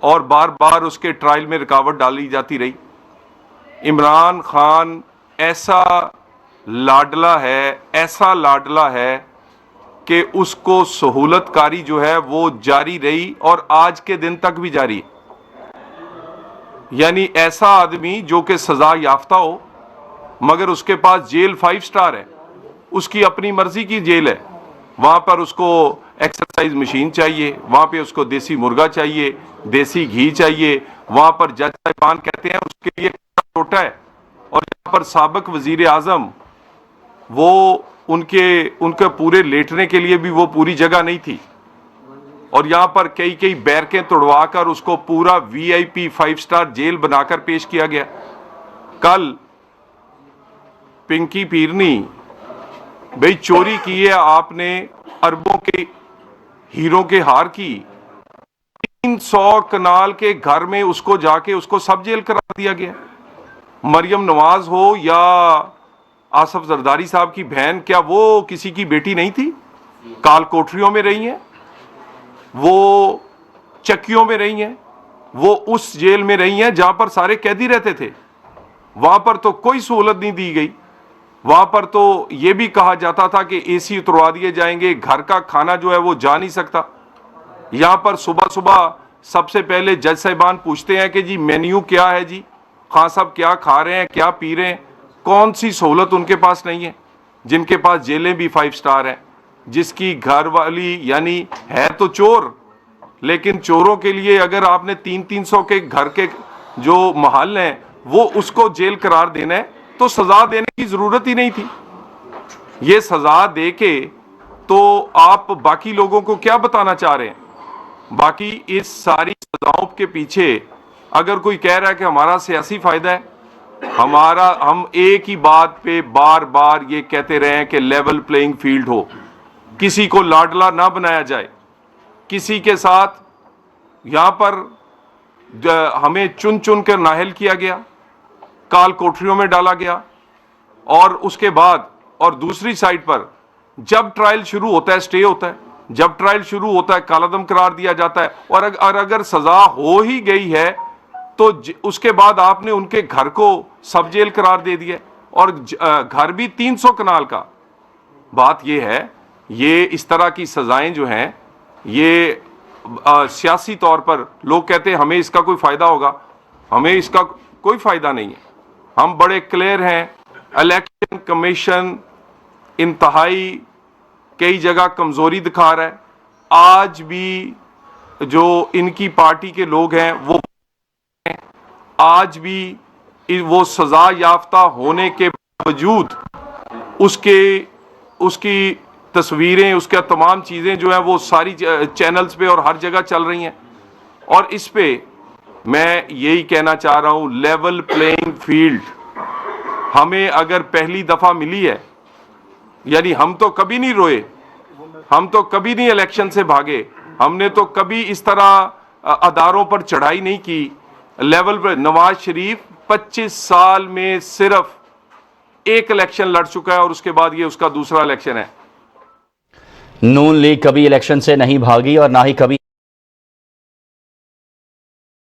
اور بار بار اس کے ٹرائل میں رکاوٹ ڈالی جاتی رہی. عمران خان ایسا لاڈلا ہے کہ اس کو سہولت کاری جو ہے وہ جاری رہی اور آج کے دن تک بھی جاری ہے. یعنی ایسا آدمی جو کہ سزا یافتہ ہو مگر اس کے پاس جیل 5 سٹار ہے, اس کی اپنی مرضی کی جیل ہے, وہاں پر اس کو ایکسرسائز مشین چاہیے, وہاں پہ اس کو دیسی مرغا چاہیے, دیسی گھی چاہیے, وہاں پر جج صاحبان کہتے ہیں اس کے لیے چھوٹا ہے, اور یہاں پر سابق وزیر اعظم وہ ان کے پورے لیٹنے کے لیے بھی وہ پوری جگہ نہیں تھی, اور یہاں پر کئی بیرکیں توڑوا کر اس کو پورا VIP 5 سٹار جیل بنا کر پیش کیا گیا. کل پنکی پیرنی بھئی چوری کی ہے آپ نے اربوں کے ہیروں کے ہار کی, 300 کنال کے گھر میں اس کو جا کے اس کو سب جیل قرار دیا گیا. مریم نواز ہو یا آصف زرداری صاحب کی بہن, کیا وہ کسی کی بیٹی نہیں تھی؟ کال کوٹریوں میں رہی ہیں, وہ چکیوں میں رہی ہیں, وہ اس جیل میں رہی ہیں جہاں پر سارے قیدی رہتے تھے. وہاں پر تو کوئی سہولت نہیں دی گئی, وہاں پر تو یہ بھی کہا جاتا تھا کہ AC اتروا دیے جائیں گے, گھر کا کھانا جو ہے وہ جا نہیں سکتا. یہاں پر صبح سب سے پہلے جج صاحبان پوچھتے ہیں کہ جی مینیو کیا ہے, جی خان صاحب کیا کھا رہے ہیں, کیا پی رہے ہیں. کون سی سہولت ان کے پاس نہیں ہے جن کے پاس جیلیں بھی 5 سٹار ہیں, جس کی گھر والی یعنی ہے تو چور, لیکن چوروں کے لیے اگر آپ نے 300 کے گھر کے جو محل ہیں وہ اس کو جیل قرار دینا ہے تو سزا دینے کی ضرورت ہی نہیں تھی. یہ سزا دے کے تو آپ باقی لوگوں کو کیا بتانا چاہ رہے ہیں؟ باقی اس ساری سزاؤں کے پیچھے اگر کوئی کہہ رہا ہے کہ ہمارا سیاسی فائدہ ہے, ہم ایک ہی بات پہ بار بار یہ کہتے رہے ہیں کہ لیول پلئنگ فیلڈ ہو, کسی کو لاڈلا نہ بنایا جائے, کسی کے ساتھ یہاں پر ہمیں چن کر نااہل کیا گیا, کال کوٹریوں میں ڈالا گیا, اور اس کے بعد اور دوسری سائٹ پر جب ٹرائل شروع ہوتا ہے سٹے ہوتا ہے, جب ٹرائل شروع ہوتا ہے کالعدم قرار دیا جاتا ہے, اور اگر سزا ہو ہی گئی ہے تو اس کے بعد آپ نے ان کے گھر کو سب جیل قرار دے دیا, اور گھر بھی 300 کنال کا. بات یہ ہے, یہ اس طرح کی سزائیں جو ہیں یہ سیاسی طور پر لوگ کہتے ہیں ہمیں اس کا کوئی فائدہ ہوگا, ہمیں اس کا کوئی فائدہ نہیں ہے. ہم بڑے کلیئر ہیں, الیکشن کمیشن انتہائی کئی جگہ کمزوری دکھا رہا ہے. آج بھی جو ان کی پارٹی کے لوگ ہیں وہ آج بھی وہ سزا یافتہ ہونے کے باوجود اس کی تصویریں, اس کا تمام چیزیں جو ہیں وہ ساری چینلز پہ اور ہر جگہ چل رہی ہیں. اور اس پہ میں یہی کہنا چاہ رہا ہوں, لیول پلئنگ فیلڈ ہمیں اگر پہلی دفعہ ملی ہے, یعنی ہم تو کبھی نہیں روئے, ہم تو کبھی نہیں الیکشن سے بھاگے, ہم نے تو کبھی اس طرح اداروں پر چڑھائی نہیں کی. لیول پر نواز شریف 25 سال میں صرف ایک الیکشن لڑ چکا ہے, اور اس کے بعد یہ اس کا دوسرا الیکشن ہے. نون لیگ کبھی الیکشن سے نہیں بھاگی اور نہ ہی کبھی